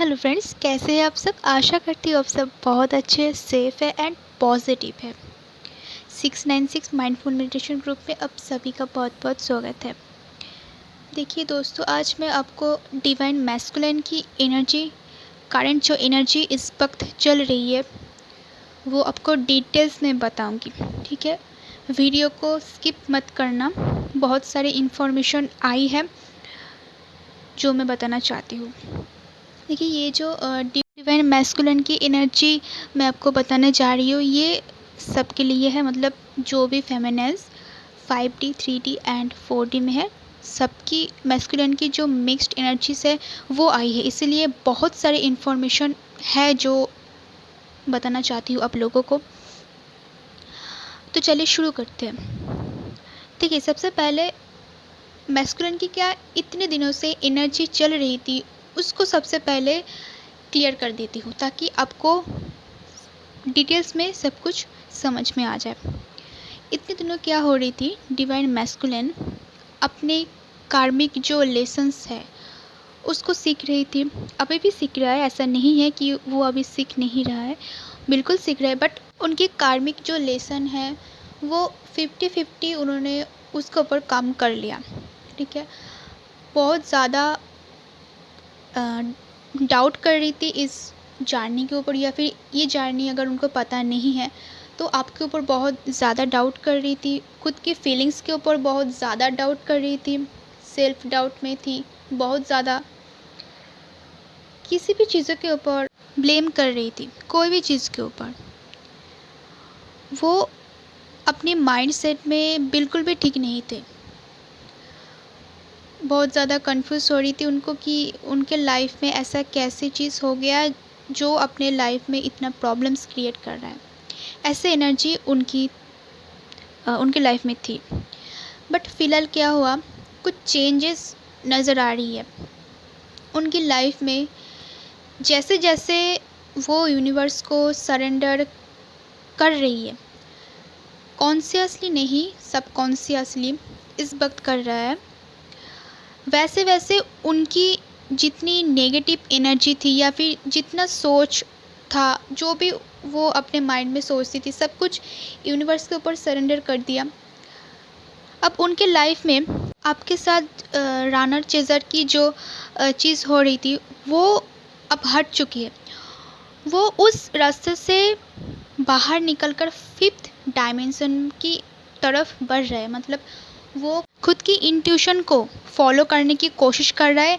Hello friends, कैसे हैं आप सब। आशा करती हूँ आप सब बहुत अच्छे, सेफ है एंड पॉजिटिव है। 696 माइंडफुल मेडिटेशन ग्रुप में आप सभी का बहुत बहुत स्वागत है। देखिए दोस्तों, आज मैं आपको डिवाइन मैस्कुलिन की एनर्जी, करंट जो एनर्जी इस वक्त चल रही है वो आपको डिटेल्स में बताऊंगी। ठीक है, वीडियो को स्किप मत करना, बहुत सारी इन्फॉर्मेशन आई है जो मैं बताना चाहती हूँ। देखिए, ये जो डिवाइन मैस्कुलिन की एनर्जी मैं आपको बताने जा रही हूँ, ये सबके लिए है। मतलब जो भी feminines 5D 3D and 4D में है, सबकी मैस्कुलिन की जो मिक्स्ड एनर्जीज है वो आई है। इसीलिए बहुत सारी इन्फॉर्मेशन है जो बताना चाहती हूँ आप लोगों को। तो चलिए शुरू करते हैं। देखिए, सबसे पहले मैस्कुलिन की क्या इतने दिनों से एनर्जी चल रही थी उसको सबसे पहले क्लियर कर देती हूँ, ताकि आपको डिटेल्स में सब कुछ समझ में आ जाए। इतने दिनों क्या हो रही थी, डिवाइन मैस्कुलिन अपने कार्मिक जो लेसन्स है उसको सीख रही थी। अभी भी सीख रहा है, ऐसा नहीं है कि वो अभी सीख नहीं रहा है, बिल्कुल सीख रहा है। बट उनकी कार्मिक जो लेसन है वो 50-50 उन्होंने उसके ऊपर काम कर लिया। ठीक है, बहुत ज़्यादा डाउट कर रही थी इस जर्नी के ऊपर, या फिर ये जर्नी अगर उनको पता नहीं है तो आपके ऊपर बहुत ज़्यादा डाउट कर रही थी। खुद की फीलिंग्स के ऊपर बहुत ज़्यादा डाउट कर रही थी, सेल्फ डाउट में थी बहुत ज़्यादा। किसी भी चीज़ों के ऊपर ब्लेम कर रही थी, कोई भी चीज़ के ऊपर। वो अपने माइंड सेट में बिल्कुल भी ठीक नहीं थे। बहुत ज़्यादा कंफ्यूज हो रही थी उनको कि उनके लाइफ में ऐसा कैसी चीज़ हो गया जो अपने लाइफ में इतना प्रॉब्लम्स क्रिएट कर रहा है। ऐसे एनर्जी उनकी लाइफ में थी। बट फ़िलहाल क्या हुआ, कुछ चेंजेस नज़र आ रही है उनकी लाइफ में। जैसे जैसे वो यूनिवर्स को सरेंडर कर रही है, कॉन्शियसली नहीं सबकॉन्शियसली इस वक्त कर रहा है, वैसे वैसे उनकी जितनी नेगेटिव एनर्जी थी या फिर जितना सोच था, जो भी वो अपने माइंड में सोचती थी, सब कुछ यूनिवर्स के ऊपर सरेंडर कर दिया। अब उनके लाइफ में आपके साथ रानर चेजर की जो चीज़ हो रही थी वो अब हट चुकी है। वो उस रास्ते से बाहर निकलकर 5th डायमेंशन की तरफ बढ़ रहे हैं। मतलब वो खुद की इंट्यूशन को फॉलो करने की कोशिश कर रहा है।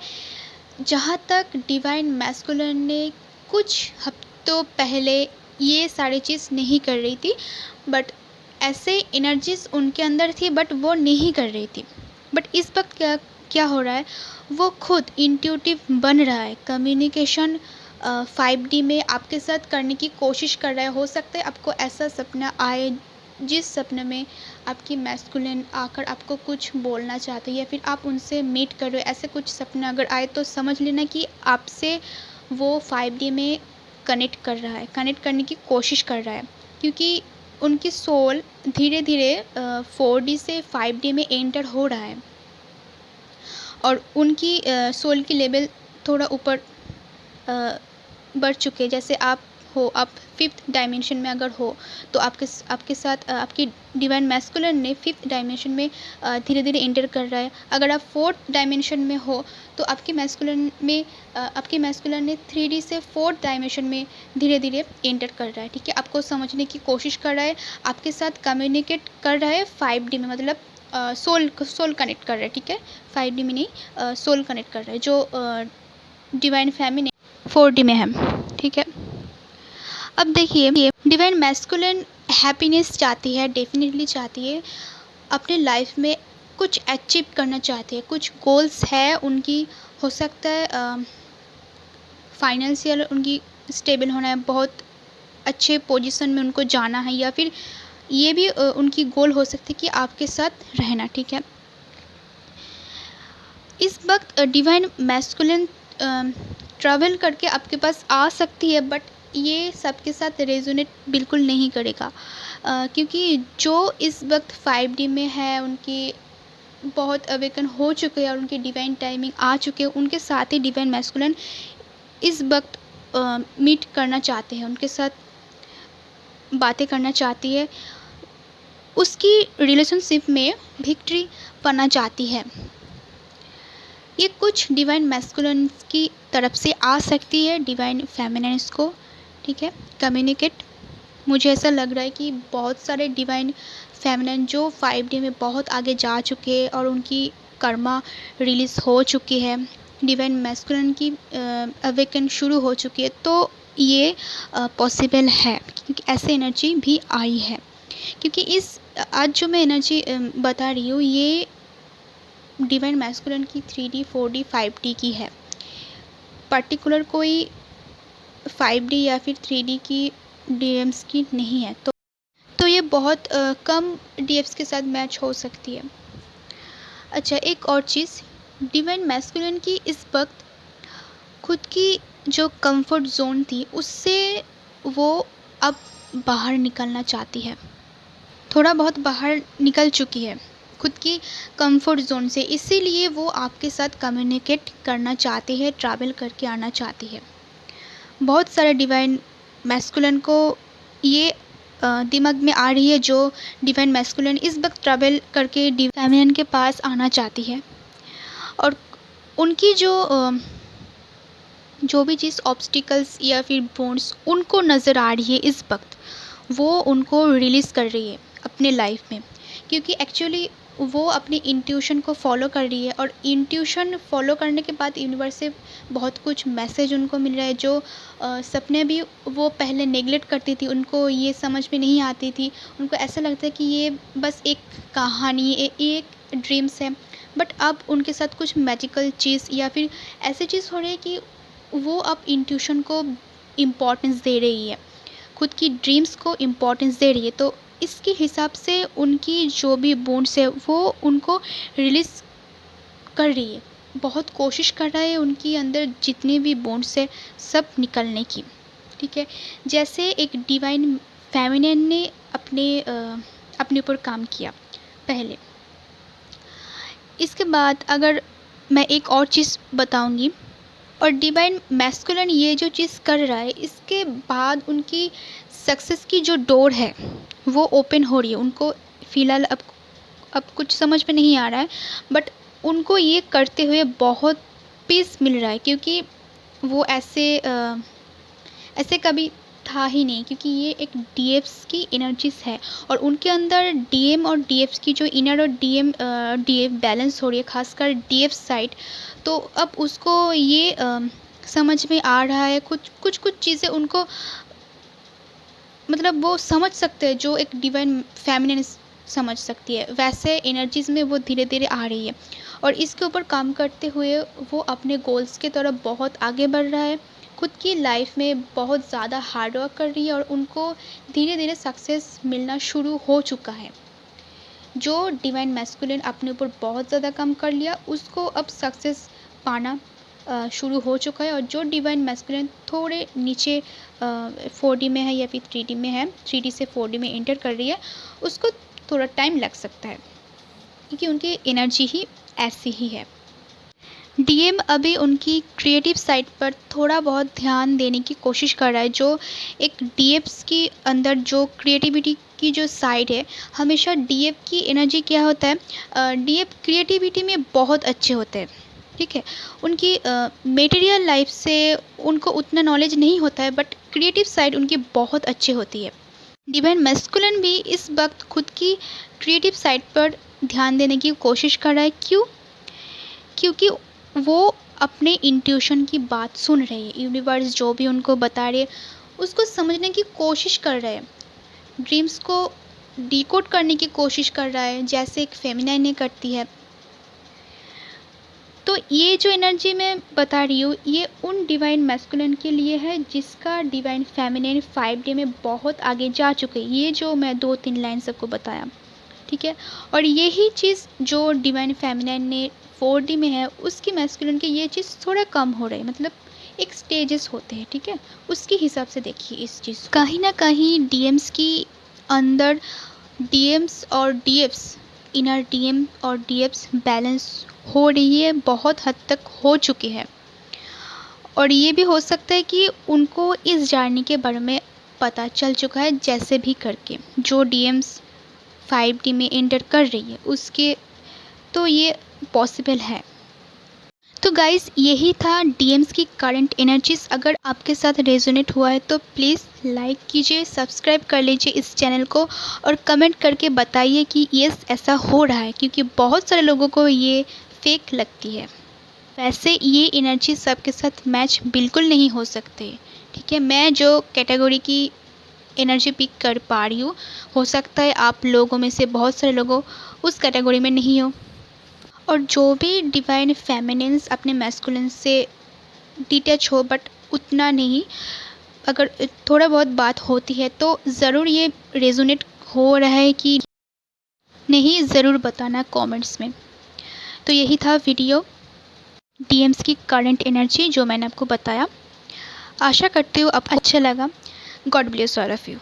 जहाँ तक डिवाइन मैस्कुलिन ने कुछ हफ्तों पहले ये सारी चीज़ नहीं कर रही थी, बट ऐसे एनर्जीज उनके अंदर थी बट वो नहीं कर रही थी। बट इस वक्त क्या क्या हो रहा है, वो खुद इंट्यूटिव बन रहा है। कम्युनिकेशन 5D में आपके साथ करने की कोशिश कर रहा है। हो सकता है आपको ऐसा सपना आए जिस सपने में आपकी मैस्कुलिन आकर आपको कुछ बोलना चाहते हैं या फिर आप उनसे मीट कर रहे हो। ऐसे कुछ सपना अगर आए तो समझ लेना कि आपसे वो 5D में कनेक्ट कर रहा है, कनेक्ट करने की कोशिश कर रहा है। क्योंकि उनकी सोल धीरे धीरे 4D से 5D में एंटर हो रहा है और उनकी सोल की लेवल थोड़ा ऊपर बढ़ चुके हैं। जैसे आप हो, आप 5th डायमेंशन में अगर हो तो आपके साथ आपकी डिवाइन मैस्कुलिन ने 5th डायमेंशन में धीरे धीरे एंटर कर रहा है। अगर आप 4th डायमेंशन में हो तो आपकी मैस्कुलिन ने 3D से 4th डायमेंशन में धीरे धीरे एंटर कर रहा है। ठीक है, आपको समझने की कोशिश कर रहा है, आपके साथ कम्युनिकेट कर रहा है 5D में। मतलब सोल कनेक्ट कर रहा है। ठीक है, 5D में नहीं, सोल कनेक्ट कर रहा है, जो डिवाइन फेमिनिन 4D में है। ठीक है, अब देखिए, डिवाइन मैस्कुलिन हैप्पीनेस चाहती है, डेफिनेटली चाहती है। अपने लाइफ में कुछ अचीव करना चाहती है, कुछ गोल्स है उनकी। हो सकता है फाइनेंशियल उनकी स्टेबल होना है, बहुत अच्छे पोजीशन में उनको जाना है, या फिर ये भी उनकी गोल हो सकती है कि आपके साथ रहना। ठीक है, इस वक्त डिवाइन मैस्कुलिन ट्रैवल करके आपके पास आ सकती है, बट ये सबके साथ रेजोनेट बिल्कुल नहीं करेगा। क्योंकि जो इस वक्त 5D में है, उनकी बहुत अवेकन हो चुके हैं और उनकी डिवाइन टाइमिंग आ चुके हैं, उनके साथ ही डिवाइन मैस्कुलिन इस वक्त मीट करना चाहते हैं, उनके साथ बातें करना चाहती है, उसकी रिलेशनशिप में विक्ट्री पाना चाहती है। ये कुछ डिवाइन मैस्कुलिन की तरफ से आ सकती है डिवाइन फेमिनिन्स को, ठीक है, कम्युनिकेट। मुझे ऐसा लग रहा है कि बहुत सारे डिवाइन फेमिनिन जो 5D में बहुत आगे जा चुके हैं और उनकी कर्मा रिलीज़ हो चुकी है, डिवाइन मैस्कुलिन की अवेकन शुरू हो चुकी है, तो ये पॉसिबल है क्योंकि ऐसे एनर्जी भी आई है। क्योंकि इस आज जो मैं एनर्जी बता रही हूँ ये डिवाइन मैस्कुलिन की 3D 4D 5D की है, पर्टिकुलर कोई 5D या फिर 3D की डीएम्स की नहीं है। तो ये बहुत कम डीएम्स के साथ मैच हो सकती है। अच्छा, एक और चीज़, डिवाइन मैस्कुलिन की इस वक्त खुद की जो कंफर्ट जोन थी उससे वो अब बाहर निकलना चाहती है, थोड़ा बहुत बाहर निकल चुकी है खुद की कंफर्ट जोन से, इसीलिए वो आपके साथ कम्युनिकेट करना चाहती है, ट्रैवल करके आना चाहती है। बहुत सारे डिवाइन मैस्कुलिन को ये दिमाग में आ रही है जो डिवाइन मैस्कुलिन इस वक्त ट्रैवल करके डिवाइन फेमिनिन के पास आना चाहती है, और उनकी जो भी चीज़ ऑब्स्टिकल्स या फिर बॉन्ड्स उनको नज़र आ रही है इस वक्त, वो उनको रिलीज़ कर रही है अपने लाइफ में, क्योंकि एक्चुअली वो अपनी इंट्यूशन को फॉलो कर रही है, और इंट्यूशन फॉलो करने के बाद यूनिवर्स से बहुत कुछ मैसेज उनको मिल रहा है जो सपने भी वो पहले नेगलेक्ट करती थी, उनको ये समझ में नहीं आती थी, उनको ऐसा लगता है कि ये बस एक कहानी एक ड्रीम्स है, बट अब उनके साथ कुछ मैजिकल चीज़ या फिर ऐसी चीज़ हो रही है कि वो अब इंट्यूशन को इम्पोर्टेंस दे रही है, खुद की ड्रीम्स को इम्पोर्टेंस दे रही है। तो इसके हिसाब से उनकी जो भी बॉन्ड्स है वो उनको रिलीज़ कर रही है, बहुत कोशिश कर रहा है उनकी अंदर जितने भी बॉन्ड्स है सब निकलने की, ठीक है। जैसे एक डिवाइन फेमिनिन ने अपने ऊपर काम किया पहले, इसके बाद अगर मैं एक और चीज़ बताऊंगी, और डिवाइन मैस्कुलिन ये जो चीज़ कर रहा है इसके बाद उनकी सक्सेस की जो डोर है वो ओपन हो रही है। उनको फ़िलहाल अब कुछ समझ में नहीं आ रहा है, बट उनको ये करते हुए बहुत पीस मिल रहा है, क्योंकि वो ऐसे कभी था ही नहीं, क्योंकि ये एक डीएफ्स की एनर्जीज है और उनके अंदर डीएम और डीएफ्स की जो इनर और डीएफ बैलेंस हो रही है, खासकर डीएफ साइड। तो अब उसको ये समझ में आ रहा है, कुछ चीज़ें उनको मतलब वो समझ सकते हैं जो एक डिवाइन फेमिनिन समझ सकती है, वैसे एनर्जीज़ में वो धीरे धीरे आ रही है, और इसके ऊपर काम करते हुए वो अपने गोल्स की तरफ बहुत आगे बढ़ रहा है, खुद की लाइफ में बहुत ज़्यादा हार्ड वर्क कर रही है, और उनको धीरे धीरे सक्सेस मिलना शुरू हो चुका है। जो डिवाइन मैस्कुलिन अपने ऊपर बहुत ज़्यादा काम कर लिया उसको अब सक्सेस पाना शुरू हो चुका है, और जो डिवाइन मैस्कुलिन थोड़े नीचे 4D में है या फिर 3D में है, 3D से 4D में एंटर कर रही है, उसको थोड़ा टाइम लग सकता है क्योंकि उनकी एनर्जी ही ऐसी ही है। डीएम अभी उनकी क्रिएटिव साइड पर थोड़ा बहुत ध्यान देने की कोशिश कर रहा है। जो एक डीएफ्स की अंदर जो क्रिएटिविटी की जो साइड है, हमेशा डीएफ की एनर्जी क्या होता है, डीएफ क्रिएटिविटी में बहुत अच्छे होते हैं, ठीक है। उनकी मटेरियल लाइफ से उनको उतना नॉलेज नहीं होता है, बट क्रिएटिव साइड उनकी बहुत अच्छी होती है। डिवाइन मैस्कुलिन भी इस वक्त खुद की क्रिएटिव साइड पर ध्यान देने की कोशिश कर रहा है। क्यों? क्योंकि वो अपने इंट्यूशन की बात सुन रहे हैं, यूनिवर्स जो भी उनको बता रहे उसको समझने की कोशिश कर रहे हैं, ड्रीम्स को डिकोड करने की कोशिश कर रहा है, जैसे एक फेमिनाइन ने करती है। तो ये जो एनर्जी मैं बता रही हूँ ये उन डिवाइन मैस्कुलिन के लिए है जिसका डिवाइन फेमिनाइन 5D में बहुत आगे जा चुके हैं, ये जो मैं 2-3 लाइन सबको बताया, ठीक है। और यही चीज़ जो डिवाइन फेमिनाइन ने 4D में है उसकी मैस्कुलिन की ये चीज़ थोड़ा कम हो रही है, मतलब एक स्टेजेस होते हैं, ठीक है, उसके हिसाब से देखिए इस चीज़। कहीं ना कहीं डीएम्स की अंदर डीएम्स और डीएफ्स, इनर डीएम और डीएफ्स बैलेंस हो रही है, बहुत हद तक हो चुकी है, और ये भी हो सकता है कि उनको इस जर्नी के बारे में पता चल चुका है, जैसे भी करके जो डीएम्स 5D में एंटर कर रही है उसके, तो ये पॉसिबल है। तो गाइस यही था डीएम्स की करंट एनर्जीज। अगर आपके साथ रेजोनेट हुआ है तो प्लीज़ लाइक कीजिए, सब्सक्राइब कर लीजिए इस चैनल को और कमेंट करके बताइए कि यस ऐसा हो रहा है, क्योंकि बहुत सारे लोगों को ये फेक लगती है। वैसे ये एनर्जी सबके साथ मैच बिल्कुल नहीं हो सकते, ठीक है। मैं जो कैटेगरी की एनर्जी पिक कर पा रही हूँ, हो सकता है आप लोगों में से बहुत सारे लोगों उस कैटेगरी में नहीं हो। और जो भी डिवाइन फेमिनिन्स अपने मैस्कुलिन से डिटैच हो, बट उतना नहीं, अगर थोड़ा बहुत बात होती है तो ज़रूर ये रेजोनेट हो रहा है कि नहीं, ज़रूर बताना कमेंट्स में। तो यही था वीडियो डीएम्स की करंट एनर्जी जो मैंने आपको बताया। आशा करती हूँ अब अच्छा लगा। God bless all of you.